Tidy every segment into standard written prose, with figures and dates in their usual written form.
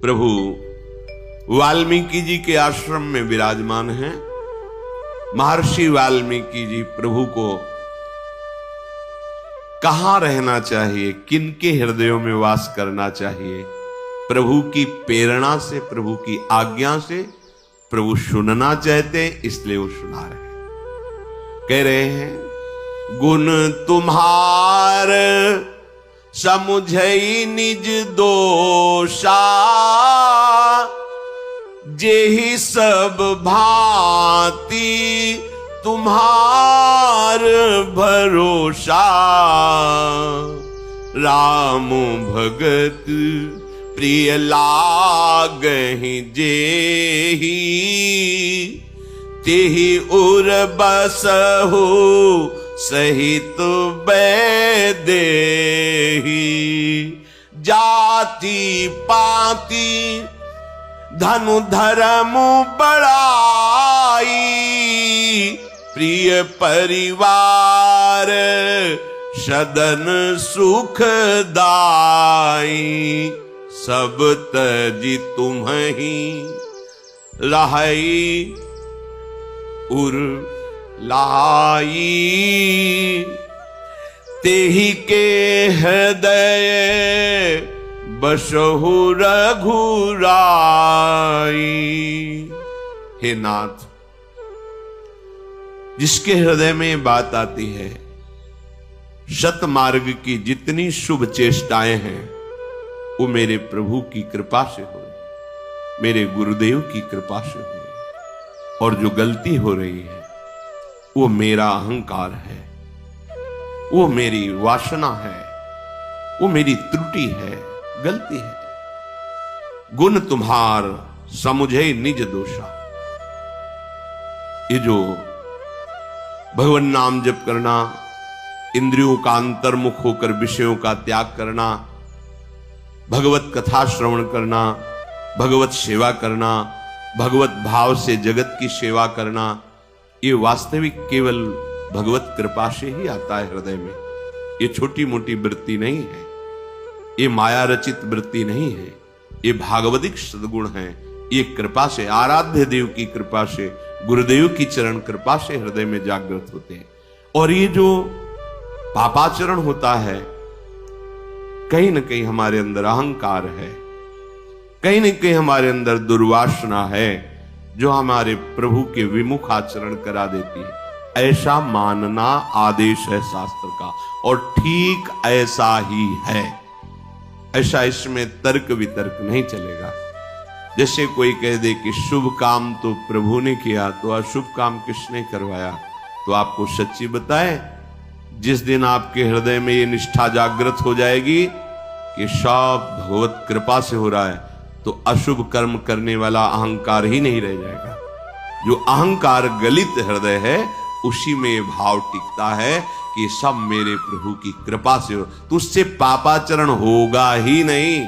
प्रभु वाल्मीकि जी के आश्रम में विराजमान हैं। महर्षि वाल्मीकि जी प्रभु को कहां रहना चाहिए, किनके हृदयों में वास करना चाहिए, प्रभु की प्रेरणा से, प्रभु की आज्ञा से प्रभु सुनना चाहते हैं, इसलिए वो सुना रहे हैं। कह रहे हैं, गुण तुम्हार समुझई निज दोषा, जेहि सब भांति तुम्हार भरोसा। राम भगत प्रिय लागहि जेहि, तेहि उर बसहु सहित बैदेहि। जाति पाति धनु धर्म बड़ाई, प्रिय परिवार सदन सुख दाई। सब तजी तुम्हि रहई उर लाई, तेहि के हृदय बसहु रघुराई। हे नाथ, जिसके हृदय में बात आती है, सत मार्ग की जितनी शुभ चेष्टाएं हैं वो मेरे प्रभु की कृपा से हुई, मेरे गुरुदेव की कृपा से हुई। और जो गलती हो रही है वो मेरा अहंकार है, वो मेरी वासना है, वो मेरी त्रुटि है, गलती है। गुण तुम्हार समुझे निज दोषा। ये जो भगवान नाम जप करना, इंद्रियों का अंतर्मुख होकर विषयों का त्याग करना, भगवत कथा श्रवण करना, भगवत सेवा करना, भगवत भाव से जगत की सेवा करना, ये वास्तविक केवल भगवत कृपा से ही आता है हृदय में। ये छोटी मोटी वृत्ति नहीं है, ये माया रचित वृत्ति नहीं है, ये भागवतिक सद्गुण है। ये कृपा से, आराध्य देव की कृपा से, गुरुदेव की चरण कृपा से हृदय में जागृत होते हैं। और ये जो पापाचरण होता है, कहीं ना कहीं हमारे अंदर अहंकार है, कहीं न कहीं हमारे अंदर दुर्वासना है, जो हमारे प्रभु के विमुख आचरण करा देती है। ऐसा मानना आदेश है शास्त्र का, और ठीक ऐसा ही है। ऐसा इसमें तर्क वितर्क नहीं चलेगा। जैसे कोई कह दे कि शुभ काम तो प्रभु ने किया, तो अशुभ काम किसने करवाया? तो आपको सच्ची बताए, जिस दिन आपके हृदय में ये निष्ठा जागृत हो जाएगी कि सब भगवत कृपा से हो रहा है, तो अशुभ कर्म करने वाला अहंकार ही नहीं रह जाएगा। जो अहंकार गलित हृदय है, उसी में ये भाव टिकता है कि सब मेरे प्रभु की कृपा से हो, तो उससे पापाचरण होगा ही नहीं।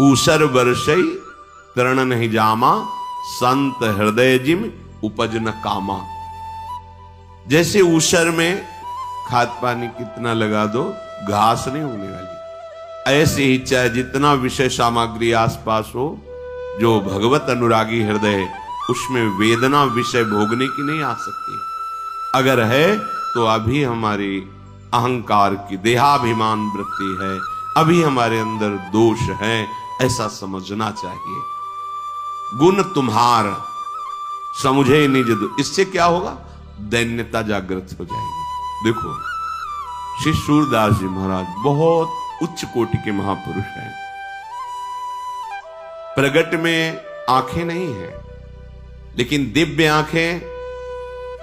ऊसर वर्षई तरण नहीं जामा, संत हृदय जिम उपज न कामा। जैसे ऊसर में खाद पानी कितना लगा दो, घास नहीं होने वाली, ऐसे ही चाहे जितना विषय सामग्री आसपास हो, जो भगवत अनुरागी हृदय, उसमें वेदना विषय भोगने की नहीं आ सकती। अगर है तो अभी हमारी अहंकार की देहाभिमान वृत्ति है, अभी हमारे अंदर दोष है, ऐसा समझना चाहिए। गुण तुम्हार समुझे निज दो, इससे क्या होगा? दैन्यता जागृत हो जाएगी। देखो, श्री सूरदास जी महाराज बहुत उच्च कोटि के महापुरुष हैं। प्रगट में आंखें नहीं हैं, लेकिन दिव्य आंखें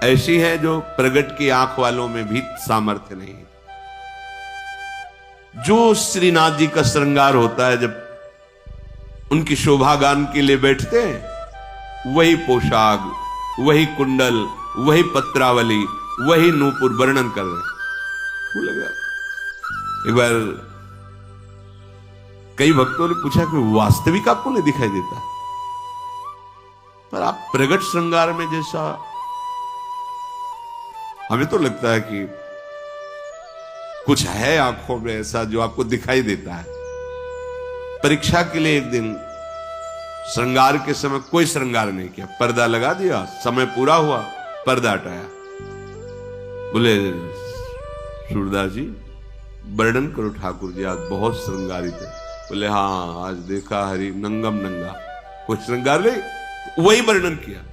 ऐसी है जो प्रगट की आंख वालों में भी सामर्थ्य नहीं है। जो श्रीनाथ जी का श्रृंगार होता है, जब उनकी शोभा गान के लिए बैठते हैं, वही पोशाक, वही कुंडल, वही पत्रावली, वही नूपुर वर्णन कर रहे हैं। लगा एक बार कई भक्तों ने पूछा कि वास्तविक आपको नहीं दिखाई देता? पर आप प्रगट श्रृंगार में जैसा, हमें तो लगता है कि कुछ है आंखों में ऐसा जो आपको दिखाई देता है। परीक्षा के लिए एक दिन श्रृंगार के समय कोई श्रृंगार नहीं किया, पर्दा लगा दिया, समय पूरा हुआ, पर्दा हटाया। बोले सूरदास जी वर्णन करो ठाकुर जी, आज बहुत श्रृंगारित है। बोले हाँ, आज देखा हरि नंगम नंगा, कोई श्रृंगार नहीं, वही वर्णन किया।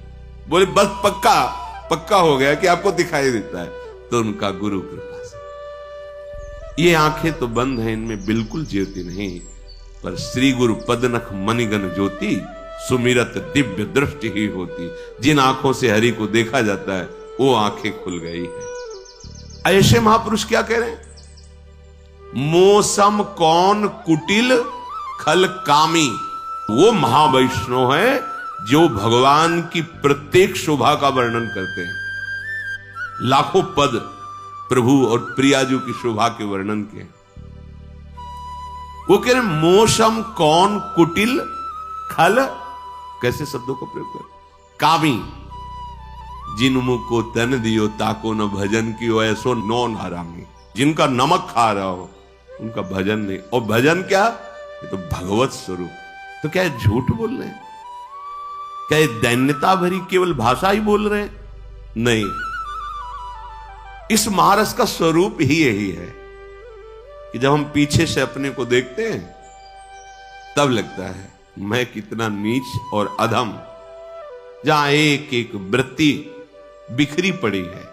बोले बस पक्का हो गया कि आपको दिखाई देता है। तो उनका गुरु कृपा से ये आंखें तो बंद हैं, इनमें बिल्कुल ज्योति नहीं, पर श्री गुरु पदनख मणिगण ज्योति सुमिरत दिव्य दृष्टि ही होती। जिन आंखों से हरि को देखा जाता है वो आंखें खुल गई है। ऐसे महापुरुष क्या कह रहे हैं? मोसम कौन कुटिल खल कामी, वो महावैष्णव है जो भगवान की प्रत्येक शोभा का वर्णन करते हैं। लाखों पद प्रभु और प्रियाजू की शोभा के वर्णन के, वो कह रहे मोसम कौन कुटिल खल, कैसे शब्दों को प्रयोग कर, कामी जिन मुख को तन दियो ताको न भजन की हो, ऐसो नौन हरामी। जिनका नमक खा रहा हो उनका भजन नहीं। और भजन क्या? ये तो भगवत स्वरूप। तो क्या झूठ बोल रहे हैं? क्या ये दैन्यता भरी केवल भाषा ही बोल रहे हैं? नहीं, इस महारस का स्वरूप ही यही है कि जब हम पीछे से अपने को देखते हैं तब लगता है मैं कितना नीच और अधम। जहां एक एक वृत्ति बिखरी पड़ी है,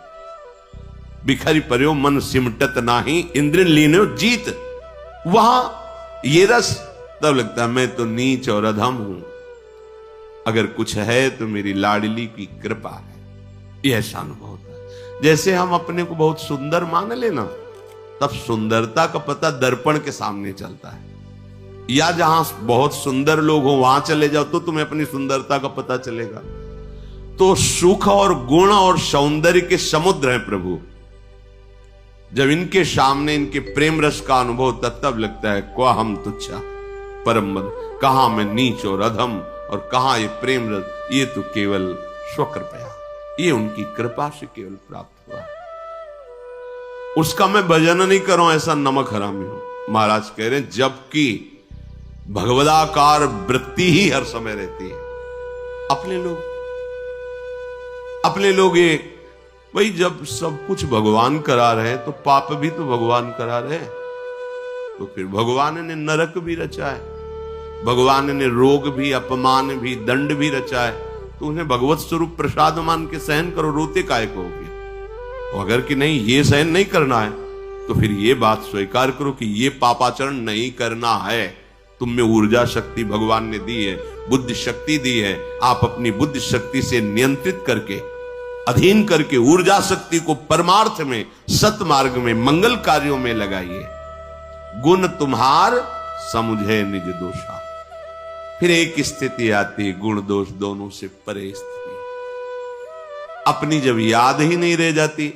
बिखरी पड़ो मन सिमटत नाही इंद्र लीनो जीत, वहां ये रस, तब लगता है मैं तो नीच और अधम हूं। अगर कुछ है तो मेरी लाडली की कृपा है। यह ऐसा अनुभव होता है। जैसे हम अपने को बहुत सुंदर मान लेना, तब सुंदरता का पता दर्पण के सामने चलता है। या जहां बहुत सुंदर लोग हो वहां चले जाओ तो तुम्हें अपनी सुंदरता का पता चलेगा। तो सुख और गुण और सौंदर्य के समुद्र हैं प्रभु। जब इनके सामने इनके प्रेम रस का अनुभव तब लगता है क्वा हम तुच्छा परम मद, कहां मैं नीच और अधम और कहां ये प्रेम रस, ये तो केवल स्वकृपया, ये उनकी कृपा से केवल प्राप्त हुआ है। उसका मैं भजन नहीं करूं ऐसा नमक हरामी हूं। महाराज कह रहे हैं जबकि भगवदाकार वृत्ति ही हर समय रहती है। अपने लोग ये भाई, जब सब कुछ भगवान करा रहे हैं तो पाप भी तो भगवान करा रहे हैं। तो फिर भगवान ने नरक भी रचा है, भगवान ने रोग भी, अपमान भी, दंड भी रचा है, तो उन्हें भगवत स्वरूप प्रसाद मान के सहन करो, रोते काय को हो गया। अगर कि नहीं ये सहन नहीं करना है तो फिर ये बात स्वीकार करो कि ये पापाचरण नहीं करना है। तुम में ऊर्जा शक्ति भगवान ने दी है, बुद्धि शक्ति दी है, आप अपनी बुद्धि शक्ति से नियंत्रित करके, अधीन करके ऊर्जा शक्ति को परमार्थ में, सतमार्ग में, मंगल कार्यों में लगाइए। गुण तुम्हार समुझे निज दोषा। फिर एक स्थिति आती है गुण दोष दोनों से परे स्थिति। अपनी जब याद ही नहीं रह जाती,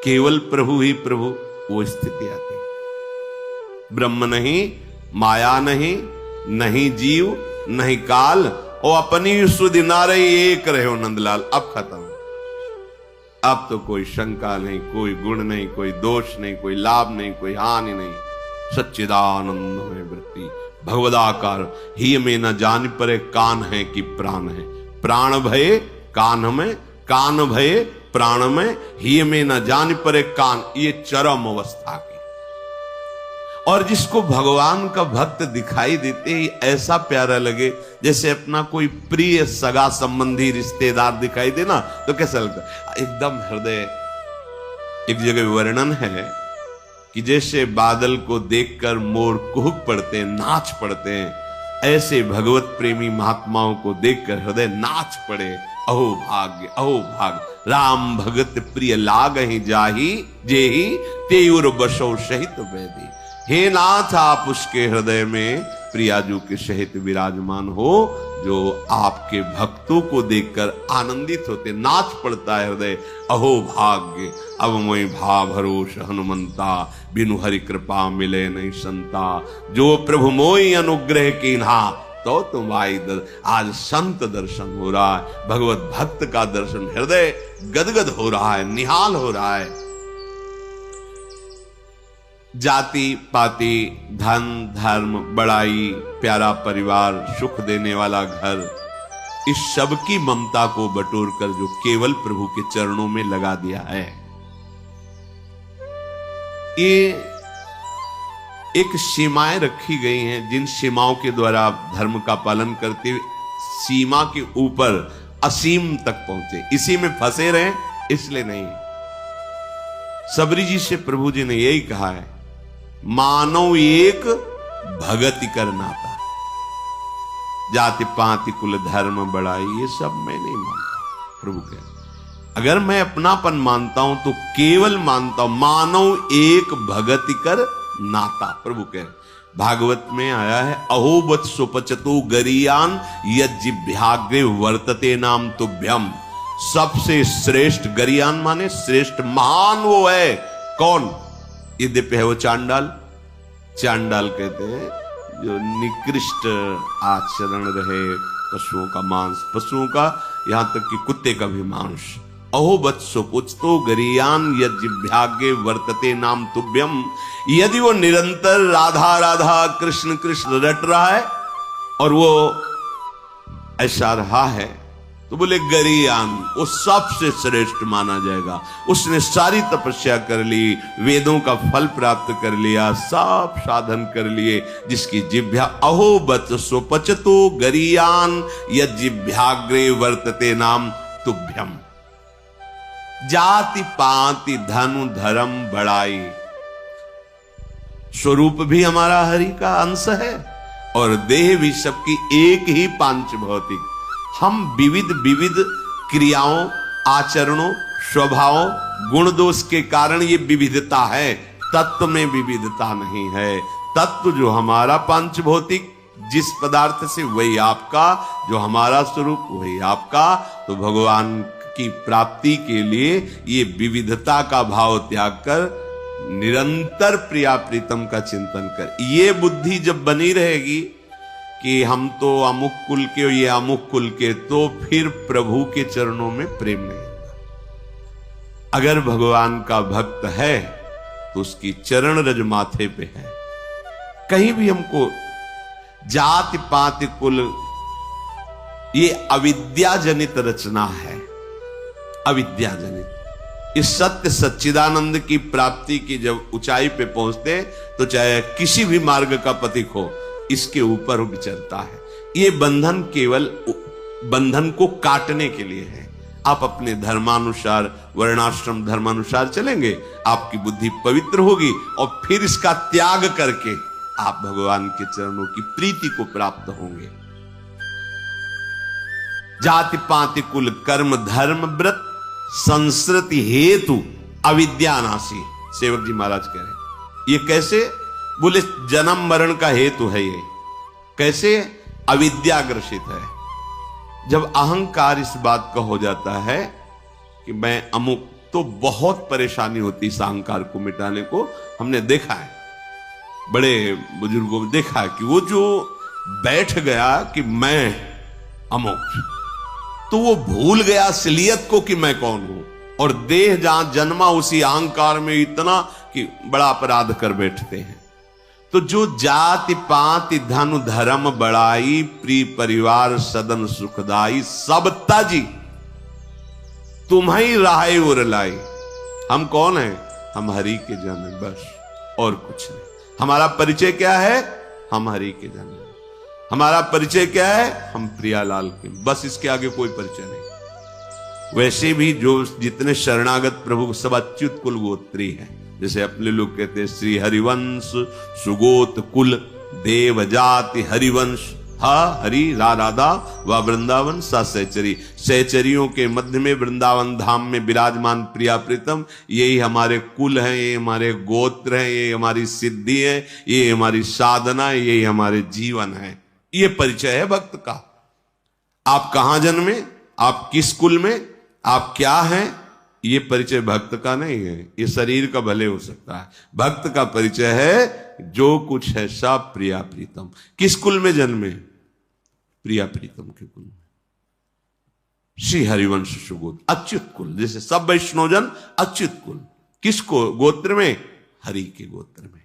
केवल प्रभु ही प्रभु, वो स्थिति आती है। ब्रह्म नहीं, माया नहीं, नहीं जीव नहीं काल, और अपनी सुधि नारे एक रहे हो नंदलाल। अब खत्म, अब तो कोई शंका नहीं, कोई गुण नहीं, कोई दोष नहीं, कोई लाभ नहीं, कोई हानि नहीं। सच्चिदानंद में वृत्ति भगवदाकार ही में न जान परे कान है कि प्राण है। प्राण भय कान में, कान भय प्राण में, ही में न जान परे कान, ये चरम अवस्था की। और जिसको भगवान का भक्त दिखाई देते ही ऐसा प्यारा लगे जैसे अपना कोई प्रिय सगा संबंधी रिश्तेदार दिखाई देना, तो कैसा लगता है? एकदम हृदय। एक जगह वर्णन है कि जैसे बादल को देखकर मोर कुहुक पड़ते हैं, नाच पड़ते हैं, ऐसे भगवत प्रेमी महात्माओं को देखकर हृदय नाच पड़े। अहो भाग्य, अहो भाग्य, राम भगत प्रिय लाग ही जाही जेही तेयुर बसो सहित वैदी। हे नाथ, आप उसके हृदय में प्रियाजू के सहित विराजमान हो जो आपके भक्तों को देखकर आनंदित होते, नाच पड़ता है हृदय। अहो भाग्य, अब मोहि भाव भरोस हनुमंता, बिनु हरि कृपा मिले नहीं संता। जो प्रभु मोहि अनुग्रह कीन्हा, तो तुम आई आज संत दर्शन हो रहा है, भगवत भक्त का दर्शन, हृदय गदगद हो रहा है, निहाल हो रहा है। जाति पाति, धन धर्म, बड़ाई, प्यारा परिवार, सुख देने वाला घर, इस सब की ममता को बटोर कर जो केवल प्रभु के चरणों में लगा दिया है, ये एक सीमाएं रखी गई हैं, जिन सीमाओं के द्वारा आप धर्म का पालन करते हुए सीमा के ऊपर असीम तक पहुंचे। इसी में फंसे रहे इसलिए नहीं। सबरी जी से प्रभु जी ने यही कहा है, मानव एक भगति कर नाता, जाति पाति कुल धर्म बड़ाई, ये सब मैं नहीं मानता। प्रभु कह, अगर मैं अपनापन मानता हूं तो केवल मानता हूं मानव एक भगति कर नाता। प्रभु कह, भागवत में आया है, अहो बत सुपचतो गरियान यज्जिभ्याग्रे वर्तते नाम तुभ्यम। सबसे श्रेष्ठ गरियान माने श्रेष्ठ, महान वो है कौन? यद्यपि है वो चांडाल। चांडाल कहते हैं जो निकृष्ट आचरण रहे, पशुओं का मांस, पशुओं का, यहां तक कि कुत्ते का भी मांस। अहो बत्सो पुछतो गरियान यज्जिभ्याग्रे वर्तते नाम तुभ्यम। यदि वो निरंतर राधा राधा कृष्ण कृष्ण रट रहा है और वो ऐसा रहा है तो बोले गरियान, वो सबसे श्रेष्ठ माना जाएगा। उसने सारी तपस्या कर ली, वेदों का फल प्राप्त कर लिया, सब साधन कर लिए, जिसकी जिभ्या अहो बत्सो पचतो गरियान यज्जिभ्याग्रे वर्तते नाम तुभ्यम। जाति पाति धनु धर्म बड़ाई, स्वरूप भी हमारा हरि का अंश है और देह भी सबकी एक ही पांच भौतिक। हम विविध विविध क्रियाओं, आचरणों, स्वभावों, गुण दोष के कारण ये विविधता है, तत्व में विविधता नहीं है। तत्व जो हमारा पांच भौतिक, जिस पदार्थ से वही आपका, जो हमारा स्वरूप वही आपका। तो भगवान की प्राप्ति के लिए ये विविधता का भाव त्याग कर निरंतर प्रिया प्रीतम का चिंतन कर, ये बुद्धि जब बनी रहेगी कि हम तो अमुक कुल के, ये अमुक कुल के, तो फिर प्रभु के चरणों में प्रेम नहीं होगा। अगर भगवान का भक्त है तो उसकी चरण रज माथे पे है। कहीं भी हमको जाति पाति कुल, ये अविद्या जनित रचना है, अविद्या जनित। इस सत्य सच्चिदानंद की प्राप्ति की जब ऊंचाई पे पहुंचते तो चाहे किसी भी मार्ग का पथिक हो, इसके ऊपर विचरता है। ये बंधन केवल बंधन को काटने के लिए है। आप अपने धर्मानुसार, वर्णाश्रम धर्मानुसार चलेंगे, आपकी बुद्धि पवित्र होगी और फिर इसका त्याग करके आप भगवान के चरणों की प्रीति को प्राप्त होंगे। जाति पाति कुल कर्म धर्म व्रत संस्कृति हेतु अविद्यानाशी। सेवक जी महाराज कह रहे हैं ये कैसे? बोले जन्म मरण का हेतु है ये। कैसे? अविद्याग्रसित है। जब अहंकार इस बात का हो जाता है कि मैं अमुक, तो बहुत परेशानी होती इस अहंकार को मिटाने को। हमने देखा है, बड़े बुजुर्गों में देखा है कि वो जो बैठ गया कि मैं अमुक, तो वो भूल गया असलियत को कि मैं कौन हूं, और देह जहां जन्मा उसी अहंकार में इतना कि बड़ा अपराध कर बैठते हैं। तो जो जाति पाति धन धर्म बड़ाई, प्रिय परिवार सदन सुखदाई, सब ताजी तुम्हें राहे उर लाई। हम कौन है? हम हरि के जन हैं, बस और कुछ नहीं। हमारा परिचय क्या है? हम हरि के जन हैं। हमारा परिचय क्या है? हम प्रियालाल के, बस इसके आगे कोई परिचय नहीं। वैसे भी जो जितने शरणागत प्रभु सब अच्युत कुल गोत्री हैं, जैसे अपने लोग कहते हैं श्री हरिवंश सुगोत कुल देव जाति हरिवंश। हा हरि रा राधा व वृंदावन सा सहचरी। सहचरियों के मध्य में वृंदावन धाम में विराजमान प्रिया प्रीतम, यही हमारे कुल हैं, ये हमारे गोत्र हैं, ये हमारी सिद्धि है, ये हमारी साधना है, यही हमारे जीवन है। ये परिचय है भक्त का। आप कहां जन्मे, आप किस कुल में, आप क्या हैं, ये परिचय भक्त का नहीं है। ये शरीर का भले हो सकता है, भक्त का परिचय है जो कुछ है सब प्रिया प्रीतम। किस कुल में जन्मे? प्रिया प्रीतम के कुल में, श्री हरिवंश सुगोत अच्युत कुल। जैसे सब वैष्णवजन अच्युत कुल, किसको गोत्र में? हरि के गोत्र में।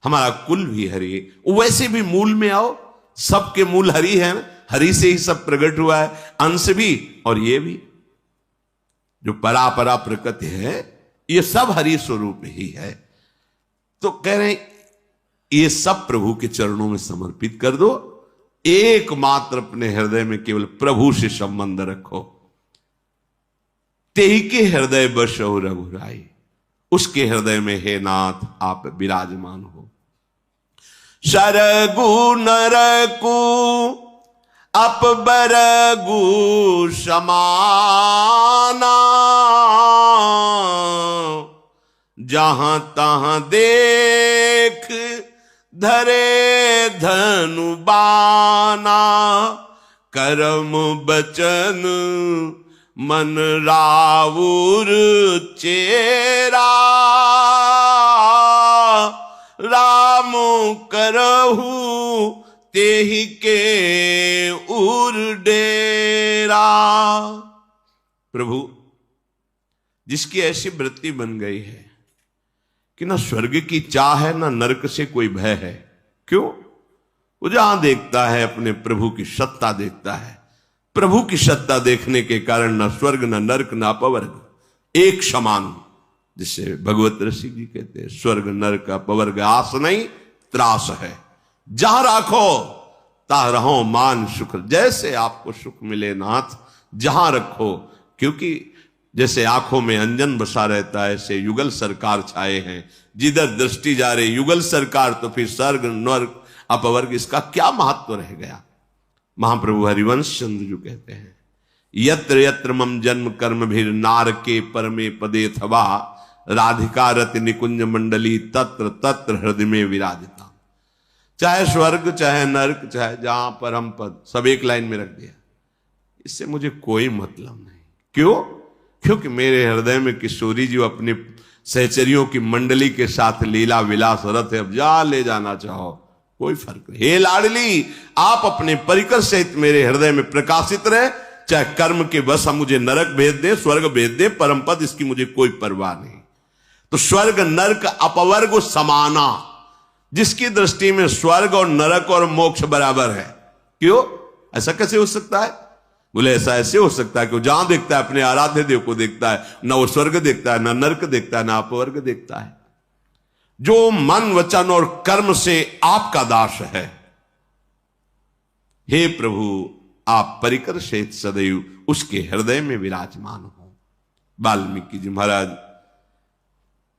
हमारा कुल भी हरि है। वैसे भी मूल में आओ, सबके मूल हरि है, हरि से ही सब प्रकट हुआ है, अंश भी और ये भी जो परापरा प्रकृति है ये सब हरि स्वरूप ही है। तो कह रहे हैं ये सब प्रभु के चरणों में समर्पित कर दो, एकमात्र अपने हृदय में केवल प्रभु से संबंध रखो। तेहि के हृदय बसहु रघुराई, उसके हृदय में हे नाथ आप विराजमान हो। सरगु नरकु अपबरगु समाना, जहां तहां देख धरे धनु बाना, कर्म बचन मन रावुर चेरा, राम करहु तेहि के उर डेरा। प्रभु जिसकी ऐसी वृत्ति बन गई है कि ना स्वर्ग की चाह है ना नरक से कोई भय है। क्यों? वो जहां देखता है अपने प्रभु की सत्ता देखता है। प्रभु की सत्ता देखने के कारण ना स्वर्ग ना नरक ना अपवर्ग एक समान, जिसे भगवत ऋषि जी कहते हैं स्वर्ग नरक अपवर्ग आस नहीं त्रास है। जहां राखो ता रहो मान सुख, जैसे आपको सुख मिले नाथ जहां रखो। क्योंकि जैसे आंखों में अंजन बसा रहता है ऐसे युगल सरकार छाए हैं, जिधर दृष्टि जा रही युगल सरकार, तो फिर स्वर्ग नरक अपवर्ग इसका क्या महत्व रह गया। महाप्रभु हरिवंश चंद्र जी कहते हैं यत्र यत्र मम जन्म कर्म भीर नारके परमे पदे थवा, राधिका रति निकुंज मंडली तत्र तत्र हृदय में विराजिता। चाहे स्वर्ग चाहे नरक चाहे जहां परम पद, सब एक लाइन में रख दिया। इससे मुझे कोई मतलब नहीं। क्यों? क्योंकि मेरे हृदय में किशोरी जी अपने सहचरियों की मंडली के साथ लीला विलास रथ है। अब जा ले जाना चाहो कोई फर्क नहीं। हे लाडली आप अपने परिकर सहित मेरे हृदय में प्रकाशित रहे, चाहे कर्म के बस हम मुझे नरक भेज दे स्वर्ग भेज दे परम पद, इसकी मुझे कोई परवाह नहीं। तो स्वर्ग नरक अपवर्ग समाना, जिसकी दृष्टि में स्वर्ग और नरक और मोक्ष बराबर है। क्यों? ऐसा कैसे हो सकता है? बोले ऐसा ऐसे हो सकता है कि जहां देखता है अपने आराध्य देव को देखता है, ना वो स्वर्ग देखता है ना नरक देखता है ना अपवर्ग देखता है। जो मन वचन और कर्म से आपका दास है, हे प्रभु आप परिकर सहित सदैव उसके हृदय में विराजमान हो। वाल्मीकि जी महाराज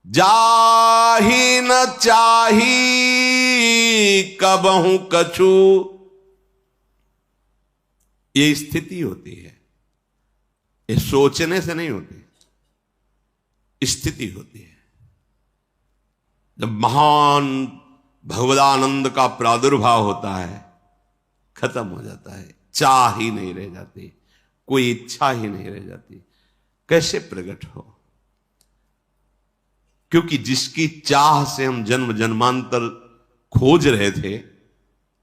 जाहि न चाही कबहू कछु, ये स्थिति होती है, ये सोचने से नहीं होती, स्थिति होती है। जब महान भगवदानंद का प्रादुर्भाव होता है खत्म हो जाता है, चाह ही नहीं रह जाती, कोई इच्छा ही नहीं रह जाती। कैसे प्रकट हो? क्योंकि जिसकी चाह से हम जन्म जन्मांतर खोज रहे थे,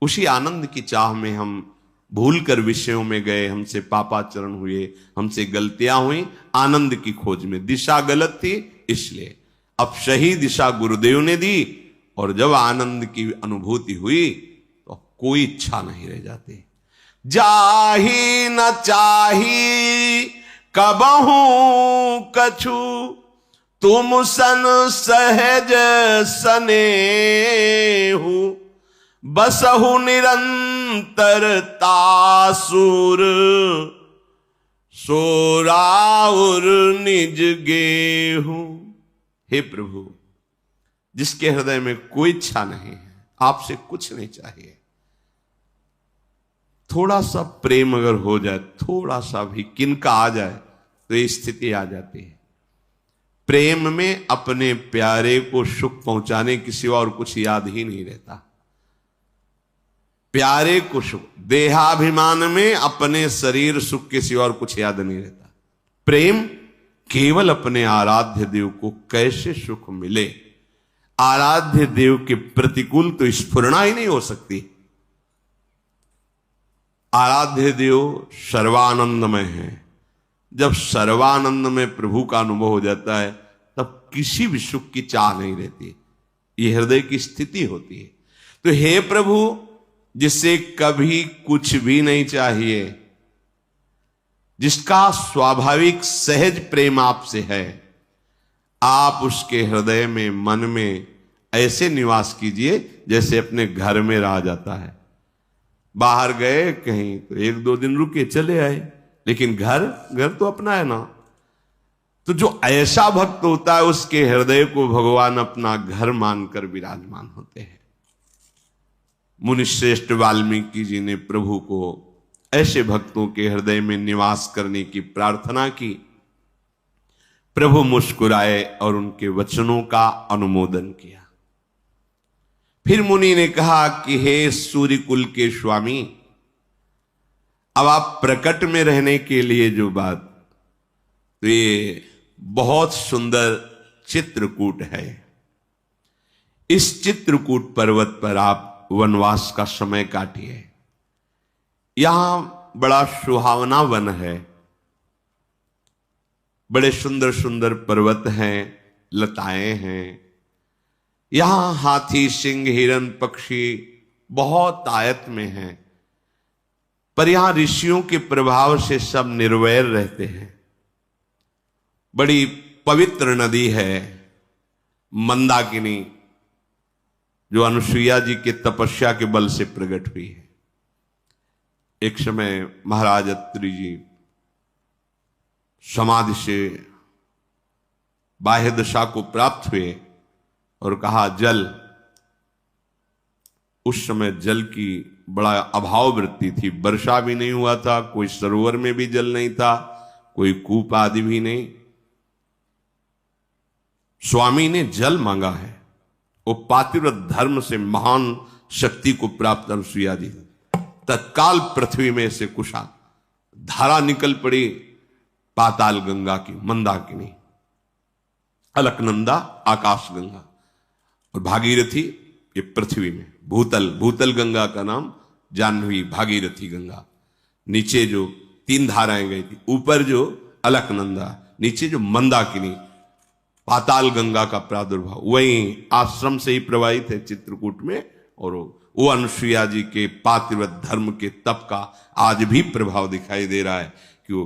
उसी आनंद की चाह में हम भूलकर विषयों में गए, हमसे पापाचरण हुए, हमसे गलतियां हुई। आनंद की खोज में दिशा गलत थी, इसलिए अब सही दिशा गुरुदेव ने दी, और जब आनंद की अनुभूति हुई तो कोई इच्छा नहीं रह जाती। जाहि न चाही कबहू कछु, तुम सन सहज सनेहु, बसहु निरंतर तासुर, सोराउर निज गेहूं। हे प्रभु जिसके हृदय में कोई इच्छा नहीं है, आपसे कुछ नहीं चाहिए, थोड़ा सा प्रेम अगर हो जाए, थोड़ा सा भी किनका आ जाए तो ये स्थिति आ जाती है। प्रेम में अपने प्यारे को सुख पहुंचाने के सिवा और कुछ याद ही नहीं रहता। प्यारे को सुख, देहाभिमान में अपने शरीर सुख के सिवा और कुछ याद नहीं रहता। प्रेम केवल अपने आराध्य देव को कैसे सुख मिले, आराध्य देव के प्रतिकूल तो स्फुरना ही नहीं हो सकती। आराध्य देव सर्वानंदमय है। जब सर्वानंद में प्रभु का अनुभव हो जाता है तब किसी भी सुख की चाह नहीं रहती। ये हृदय की स्थिति होती है। तो हे प्रभु, जिससे कभी कुछ भी नहीं चाहिए, जिसका स्वाभाविक सहज प्रेम आपसे है, आप उसके हृदय में, मन में ऐसे निवास कीजिए जैसे अपने घर में रहा जाता है। बाहर गए कहीं तो 1-2 दिन रुके चले आए, लेकिन घर तो अपना है ना। तो जो ऐसा भक्त होता है उसके हृदय को भगवान अपना घर मानकर विराजमान होते हैं। मुनिश्रेष्ठ वाल्मीकि जी ने प्रभु को ऐसे भक्तों के हृदय में निवास करने की प्रार्थना की। प्रभु मुस्कुराए और उनके वचनों का अनुमोदन किया। फिर मुनि ने कहा कि हे सूर्य कुल के स्वामी, अब आप प्रकट में रहने के लिए जो बात, तो ये बहुत सुंदर चित्रकूट है। इस चित्रकूट पर्वत पर आप वनवास का समय काटिए। यहां बड़ा सुहावना वन है, बड़े सुंदर सुंदर पर्वत हैं, लताएं हैं। यहां हाथी, सिंह, हिरण, पक्षी बहुत आयत में हैं, पर यहां ऋषियों के प्रभाव से सब निर्वैर रहते हैं। बड़ी पवित्र नदी है मंदाकिनी, जो अनुसुईया जी के तपस्या के बल से प्रकट हुई है। एक समय महाराज अत्रि जी समाधि से बाह्य दशा को प्राप्त हुए और कहा जल। उस समय जल की बड़ा अभाव वृत्ति थी, वर्षा भी नहीं हुआ था, कोई सरोवर में भी जल नहीं था, कोई कूप आदि भी नहीं। स्वामी ने जल मांगा है। वो पातिव्रत धर्म से महान शक्ति को प्राप्त अनुसुईया जी, तत्काल पृथ्वी में से कुशा धारा निकल पड़ी पाताल गंगा की, मंदाकिनी, अलकनंदा आकाश गंगा, और भागीरथी ये पृथ्वी में, भूतल गंगा का नाम जाह्नवी, भागीरथी गंगा। नीचे जो 3 धाराएं गई थी, ऊपर जो अलकनंदा, नीचे जो मंदाकिनी, पाताल गंगा का प्रादुर्भाव वहीं आश्रम से ही प्रवाहित है चित्रकूट में। और वो अनुसुईया जी के पातिव्रत धर्म के तप का आज भी प्रभाव दिखाई दे रहा है कि वो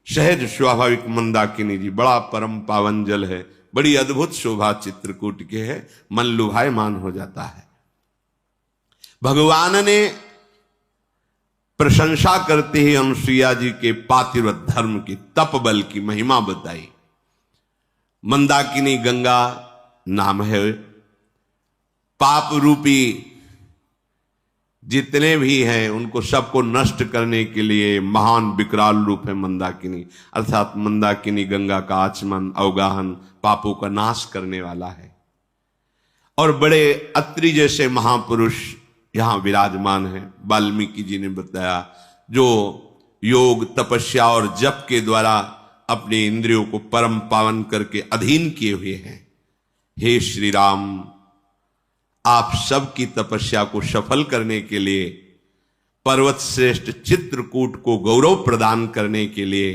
सहज स्वाभाविक मंदाकिनी जी, बड़ा परम पावन जल है, बड़ी अद्भुत शोभा चित्रकूट के है, मन लुभायमान हो जाता है। भगवान ने प्रशंसा करते ही अनुसुईया जी के पातिव्रत धर्म की, तप बल की महिमा बताई। मंदाकिनी गंगा नाम है, पाप रूपी जितने भी हैं उनको सबको नष्ट करने के लिए महान विकराल रूप है मंदाकिनी। अर्थात मंदाकिनी गंगा का आचमन, अवगाहन पापों का नाश करने वाला है। और बड़े अत्रि जैसे महापुरुष यहां विराजमान हैं। वाल्मीकि जी ने बताया, जो योग, तपस्या और जप के द्वारा अपने इंद्रियों को परम पावन करके अधीन किए हुए हैं। हे श्री राम, आप सबकी तपस्या को सफल करने के लिए, पर्वत श्रेष्ठ चित्रकूट को गौरव प्रदान करने के लिए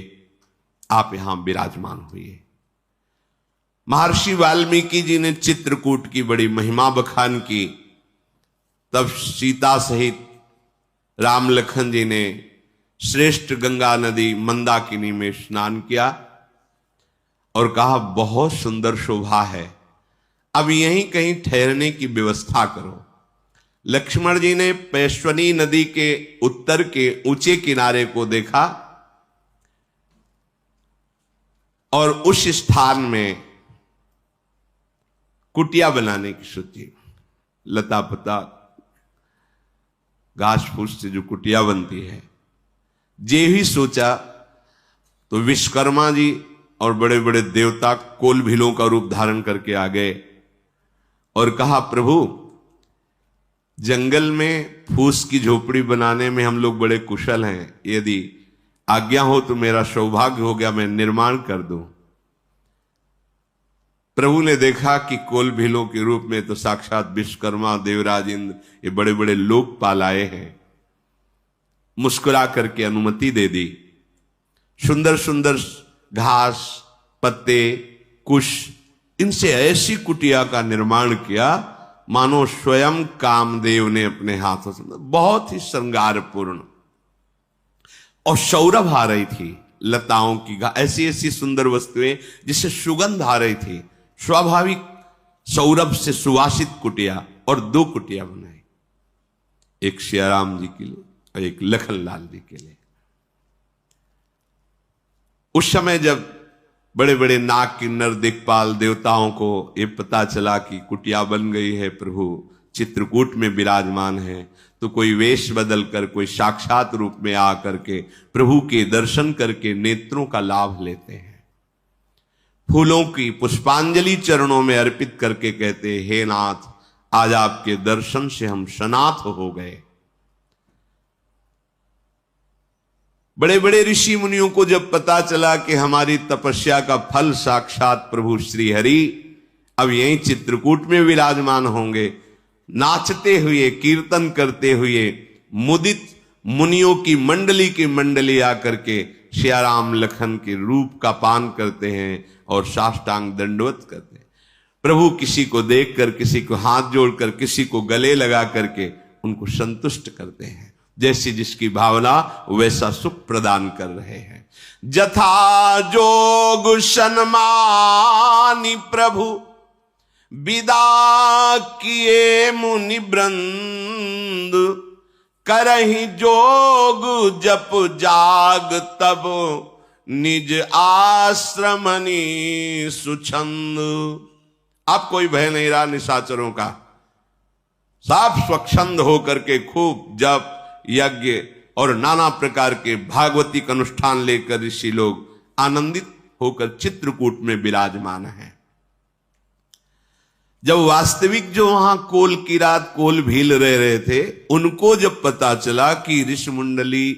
आप यहां विराजमान हुए। महर्षि वाल्मीकि जी ने चित्रकूट की बड़ी महिमा बखान की। तब सीता सहित राम लखन जी ने श्रेष्ठ गंगा नदी मंदाकिनी में स्नान किया और कहा बहुत सुंदर शोभा है, अब यहीं कहीं ठहरने की व्यवस्था करो। लक्ष्मण जी ने पैश्वनी नदी के उत्तर के ऊंचे किनारे को देखा और उस स्थान में कुटिया बनाने की सोची। लता पता घास फूस से जो कुटिया बनती है, जे ही सोचा तो विश्वकर्मा जी और बड़े बड़े देवता कोल भीलों का रूप धारण करके आ गए और कहा, प्रभु जंगल में फूस की झोपड़ी बनाने में हम लोग बड़े कुशल हैं, यदि आज्ञा हो तो मेरा सौभाग्य हो गया, मैं निर्माण कर दूं। प्रभु ने देखा कि कोल भीलों के रूप में तो साक्षात विश्वकर्मा, देवराज इंद्र, ये बड़े बड़े लोकपाल आए हैं। मुस्कुरा करके अनुमति दे दी। सुंदर सुंदर घास, पत्ते, कुश, इनसे ऐसी कुटिया का निर्माण किया मानो स्वयं कामदेव ने अपने हाथों से, बहुत ही श्रृंगारपूर्ण। और सौरभ आ रही थी, लताओं की ऐसी ऐसी सुंदर वस्तुएं जिससे सुगंध आ रही थी। स्वाभाविक सौरभ से सुवासित कुटिया, और 2 कुटिया बनाई, एक सियाराम जी के लिए और एक लखनलाल जी के लिए। उस समय जब बड़े बड़े नाग किन्नर दिक्पाल देवताओं को ये पता चला कि कुटिया बन गई है, प्रभु चित्रकूट में विराजमान है, तो कोई वेश बदल कर, कोई साक्षात रूप में आ करके प्रभु के दर्शन करके नेत्रों का लाभ लेते हैं। फूलों की पुष्पांजलि चरणों में अर्पित करके कहते, हे नाथ, आज आपके दर्शन से हम सनाथ हो गए। बड़े बड़े ऋषि मुनियों को जब पता चला कि हमारी तपस्या का फल साक्षात प्रभु श्री हरि अब यहीं चित्रकूट में विराजमान होंगे, नाचते हुए, कीर्तन करते हुए मुदित मुनियों की मंडली आकर के सियाराम लखन के रूप का पान करते हैं और साष्टांग दंडवत करते हैं। प्रभु किसी को देखकर, किसी को हाथ जोड़कर, किसी को गले लगा करके उनको संतुष्ट करते हैं। जैसी जिसकी भावना वैसा सुख प्रदान कर रहे हैं। जथा जोग सन्मानी प्रभु विदा किए मुनि वृंद, करहि जोग जप जाग तब निज आश्रमनि सुछंद। अब कोई भय नहीं रहा निशाचरों का, साफ स्वच्छंद होकर के खूब जप यज्ञ और नाना प्रकार के भागवती अनुष्ठान लेकर ऋषि लोग आनंदित होकर चित्रकूट में विराजमान हैं। जब वास्तविक जो वहां कोल किरात कोल भील रह रहे थे, उनको जब पता चला कि ऋषि मंडली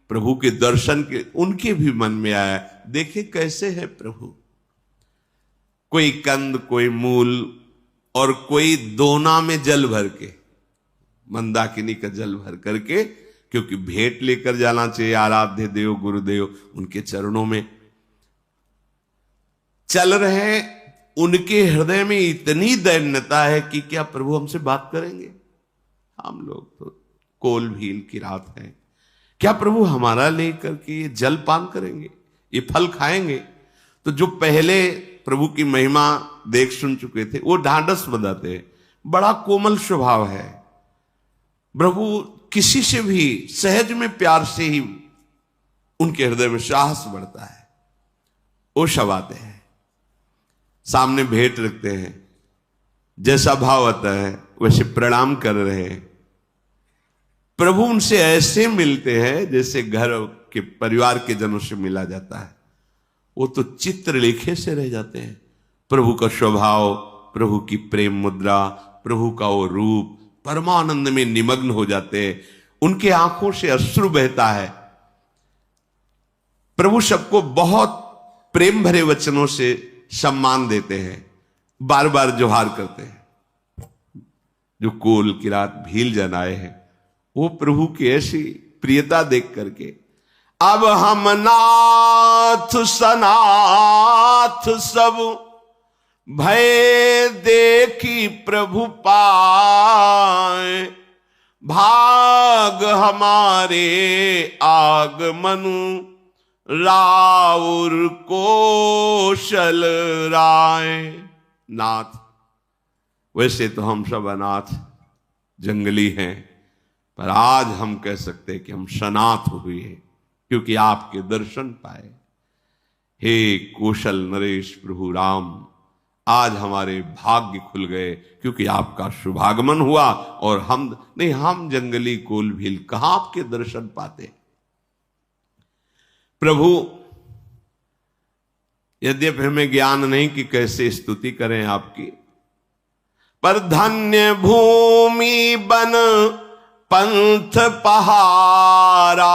प्रभु के दर्शन के, उनके भी मन में आया, देखे कैसे है प्रभु, कोई कंद, कोई मूल और कोई दोना में जल भर के, मंदाकिनी का जल भर करके, क्योंकि भेंट लेकर जाना चाहिए आराध्य देव गुरुदेव, उनके चरणों में चल रहे। उनके हृदय में इतनी दैन्यता है कि क्या प्रभु हमसे बात करेंगे? हम लोग तो कोल भील की रात है, क्या प्रभु हमारा लेकर के ये जल पान करेंगे, ये फल खाएंगे? तो जो पहले प्रभु की महिमा देख सुन चुके थे वो ढांढस बंधाते हैं, बड़ा कोमल स्वभाव है। प्रभु किसी से भी सहज में प्यार से ही उनके हृदय में साहस बढ़ता है। वो सब आते हैं, सामने भेंट रखते हैं, जैसा भाव आता है वैसे प्रणाम कर रहे हैं। प्रभु उनसे ऐसे मिलते हैं जैसे घर के परिवार के जनों से मिला जाता है। वो तो चित्रलेखे से रह जाते हैं। प्रभु का स्वभाव, प्रभु की प्रेम मुद्रा, प्रभु का वो रूप, परमानंद में निमग्न हो जाते हैं। उनके आंखों से अश्रु बहता है। प्रभु सबको बहुत प्रेम भरे वचनों से सम्मान देते हैं, बार बार जोहार करते हैं। जो कोल की रात भील जन आए हैं, वो प्रभु की ऐसी प्रियता देख करके, अब हम नाथ सनाथ सब भय देखी प्रभु पाए, भाग हमारे आगमनु राउर कोशल राय। नाथ, वैसे तो हम सब अनाथ जंगली हैं, पर आज हम कह सकते हैं कि हम सनाथ हुए हैं, क्योंकि आपके दर्शन पाए। हे कौशल नरेश प्रभु राम, आज हमारे भाग्य खुल गए, क्योंकि आपका शुभागमन हुआ। और हम जंगली कोल भील कहां आपके दर्शन पाते। प्रभु, यद्यपि हमें ज्ञान नहीं कि कैसे स्तुति करें आपकी, पर धन्य भूमि बन पंथ पहारा।